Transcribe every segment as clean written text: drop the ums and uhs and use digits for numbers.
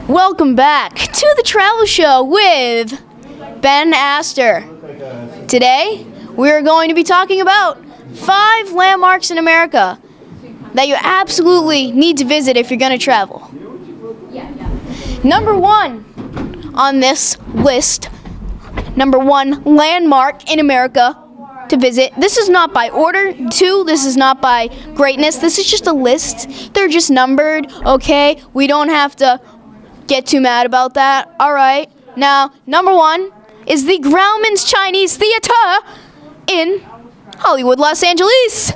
Welcome back to the Travel Show with Ben Astor. Today, we're going to be talking about 5 landmarks in America that you absolutely need to visit if you're going to travel. Number 1 on this list, number 1 landmark in America to visit. This is not by order. 2, this is not by greatness. This is just a list. They're just numbered, okay? We don't have to get too mad about that. All right. Now, number 1 is the Grauman's Chinese Theater in Hollywood, Los Angeles,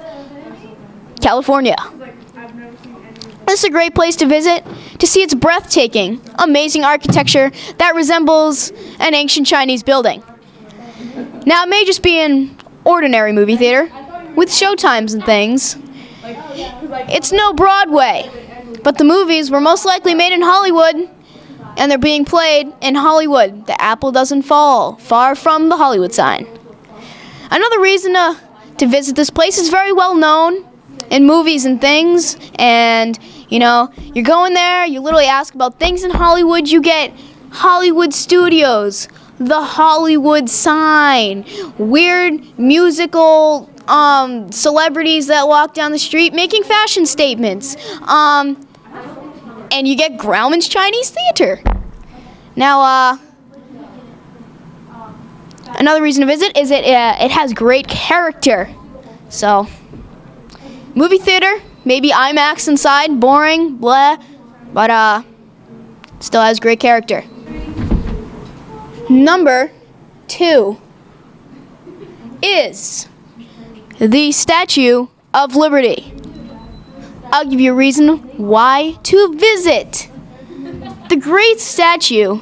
California. This is a great place to visit to see its breathtaking, amazing architecture that resembles an ancient Chinese building. Now, it may just be an ordinary movie theater with showtimes and things. It's no Broadway, but the movies were most likely made in Hollywood, and they're being played in Hollywood. The apple doesn't fall far from the Hollywood sign. Another reason to visit this place is very well known in movies and things, and you're going there, you literally ask about things in Hollywood, you get Hollywood Studios, the Hollywood sign, weird musical celebrities that walk down the street making fashion statements, and you get Grauman's Chinese Theater. Now, another reason to visit is it has great character. So, movie theater, maybe IMAX inside, boring, blah, but still has great character. Number 2 is the Statue of Liberty. I'll give you a reason why to visit. The great statue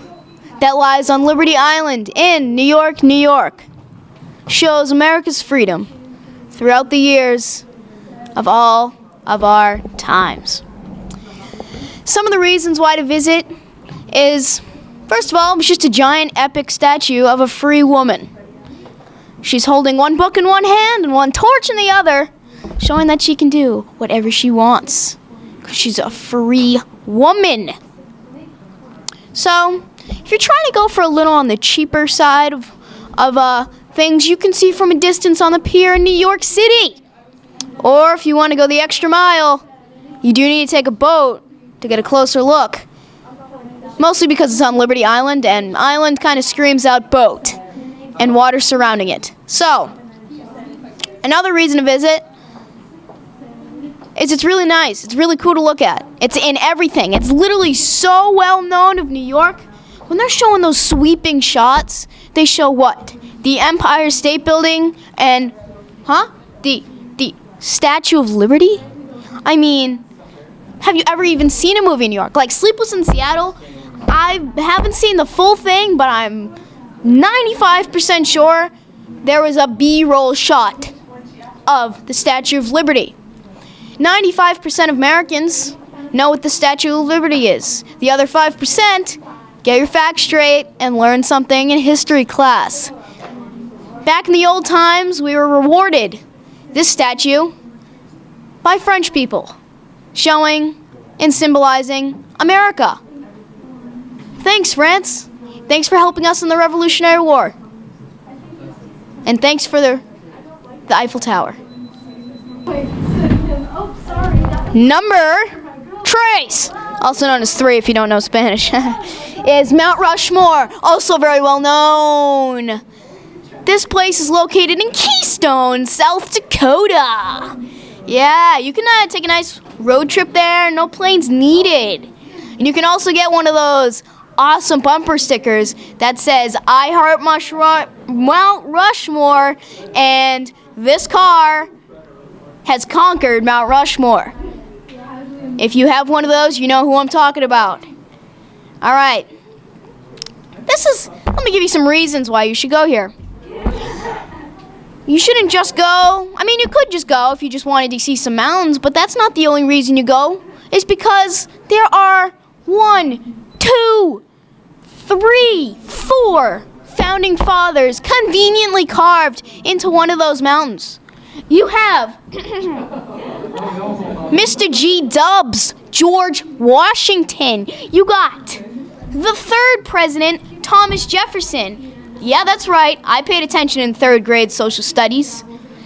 that lies on Liberty Island in New York, New York, shows America's freedom throughout the years of all of our times. Some of the reasons why to visit is, first of all, it's just a giant epic statue of a free woman. She's holding one book in one hand and one torch in the other, showing that she can do whatever she wants, because she's a free woman. So, if you're trying to go for a little on the cheaper side of things you can see from a distance on the pier in New York City, or if you want to go the extra mile, you do need to take a boat to get a closer look. Mostly because it's on Liberty Island, and island kind of screams out boat and water surrounding it. So, another reason to visit is it's really nice. It's really cool to look at. It's in everything. It's literally so well known of New York. When they're showing those sweeping shots, they show what? The Empire State Building and, the Statue of Liberty? I mean, have you ever even seen a movie in New York? Like Sleepless in Seattle, I haven't seen the full thing, but I'm 95% sure there was a B-roll shot of the Statue of Liberty. 95% of Americans know what the Statue of Liberty is. The other 5%, get your facts straight and learn something in history class. Back in the old times, we were rewarded this statue by French people, showing and symbolizing America. Thanks, France. Thanks for helping us in the Revolutionary War. And thanks for the Eiffel Tower. Number 3, also known as 3 if you don't know Spanish, is Mount Rushmore, also very well known. This place is located in Keystone, South Dakota. Yeah, you can take a nice road trip there, no planes needed. And you can also get one of those awesome bumper stickers that says, I heart Mount Rushmore, and this car has conquered Mount Rushmore. If you have one of those, you know who I'm talking about. All right. Let me give you some reasons why you should go here. You shouldn't just go. I mean, you could just go if you just wanted to see some mountains, but that's not the only reason you go. It's because there are 1, 2, 3, 4 founding fathers conveniently carved into one of those mountains. You have Mr. G. Dubs, George Washington. You got the third president, Thomas Jefferson. Yeah, that's right. I paid attention in third grade social studies.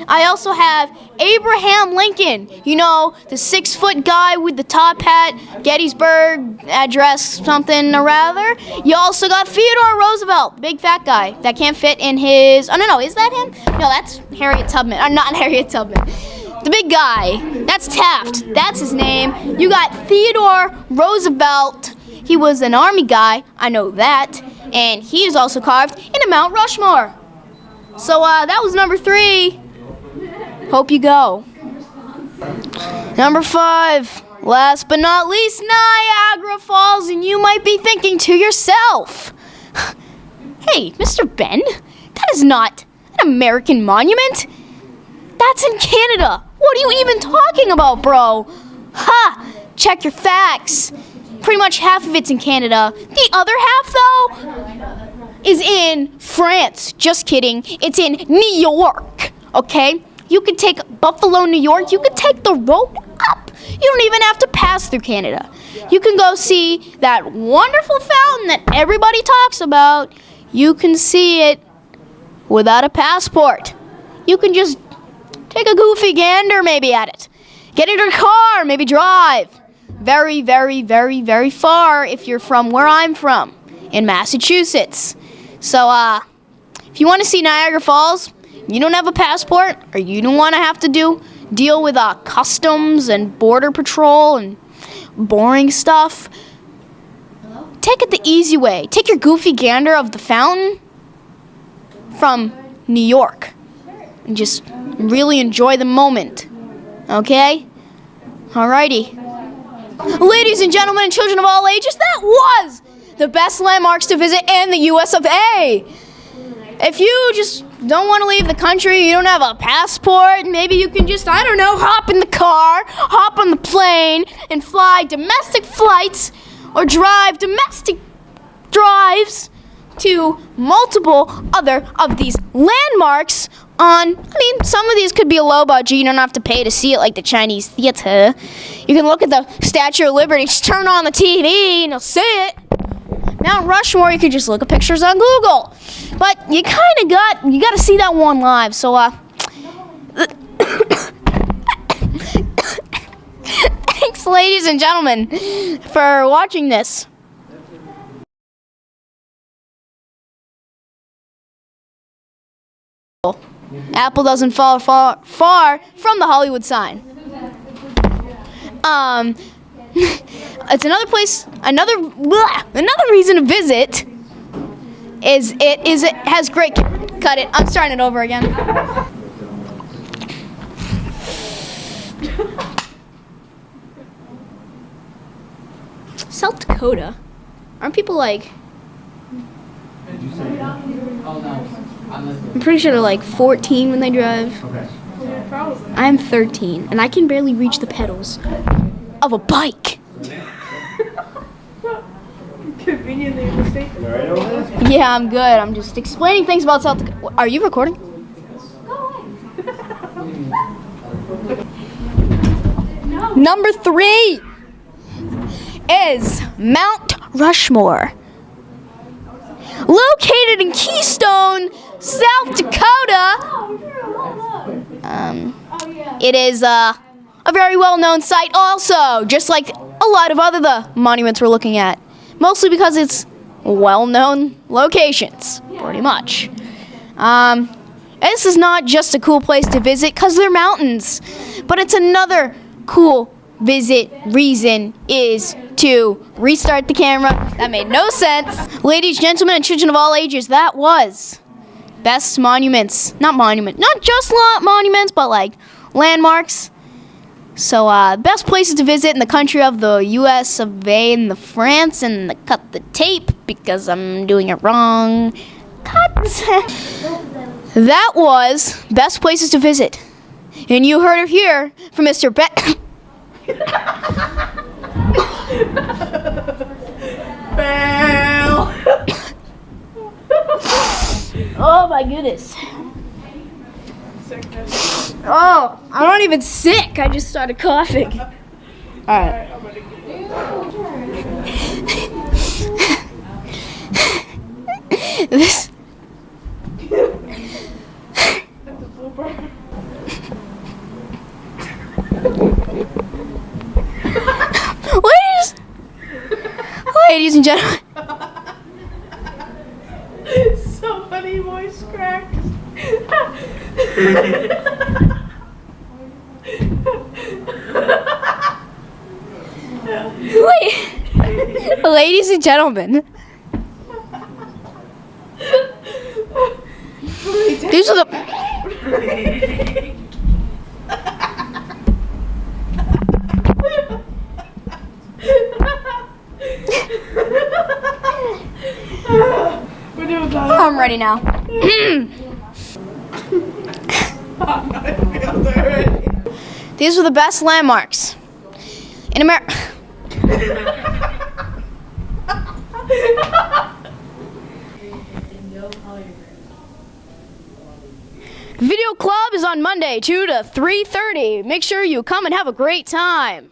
I also have Abraham Lincoln. You know, the 6-foot guy with the top hat, Gettysburg Address, something or rather. You also got Theodore Roosevelt, big fat guy that can't fit in his... Oh, no, is that him? No, that's Harriet Tubman. Not Harriet Tubman. The big guy. That's Taft. That's his name. You got Theodore Roosevelt. He was an army guy. I know that. And he is also carved in a Mount Rushmore. So that was number 3. Hope you go. Number 5. Last but not least, Niagara Falls. And you might be thinking to yourself, hey, Mr. Ben, that is not an American monument. That's in Canada. What are you even talking about, bro? Ha! Check your facts. Pretty much half of it's in Canada. The other half, though, is in France. Just kidding. It's in New York, okay? You could take Buffalo, New York. You could take the road up. You don't even have to pass through Canada. You can go see that wonderful fountain that everybody talks about. You can see it without a passport. You can just take a goofy gander maybe at it. Get in your car, maybe drive. Very, very, very, very far if you're from where I'm from, in Massachusetts. So, if you want to see Niagara Falls, you don't have a passport, or you don't want to have to deal with customs and border patrol and boring stuff, take it the easy way. Take your goofy gander of the fountain from New York and just really enjoy the moment. Okay? Alrighty. Ladies and gentlemen and children of all ages, that was the best landmarks to visit in the US of A. If you just don't want to leave the country, you don't have a passport, maybe you can just, I don't know, hop in the car, hop on the plane, and fly domestic flights or drive domestic drives to multiple other of these landmarks some of these could be a low budget. You don't have to pay to see it like the Chinese theater. You can look at the Statue of Liberty, just turn on the TV and you'll see it. Mount Rushmore, you can just look at pictures on Google. But you got to see that one live. So, thanks, ladies and gentlemen, for watching this. Apple doesn't fall far from the Hollywood sign. It's another place. Another reason to visit is it has great. Cut it. I'm starting it over again. South Dakota. Aren't people like? I'm pretty sure they're like 14 when they drive. Okay. I'm 13, and I can barely reach the pedals of a bike. Conveniently mistaken. Yeah, I'm good. I'm just explaining things about South Dakota. Are you recording? No. Number 3 is Mount Rushmore. Located in Keystone, South Dakota, it is a very well-known site also, just like a lot of the monuments we're looking at, mostly because it's well-known locations, pretty much. This is not just a cool place to visit because they're mountains, but it's another cool reason is to restart the camera. That made no sense. Ladies, gentlemen, and children of all ages, that was best monuments. Not just monuments, but like landmarks. So, best places to visit in the country of the US of A and the France, and cut the tape because I'm doing it wrong. Cut. That was best places to visit. And you heard it here from Mr. Ben. Fail. Oh my goodness. Sickness. Oh, I'm not even sick. I just started coughing. Alright. This. That's a blooper. Ladies and gentlemen. So funny, voice cracks. Wait. Ladies and gentlemen. These are the. We're doing that. I'm ready now. These are the best landmarks in America. Video Club is on Monday, 2 to 3:30. Make sure you come and have a great time.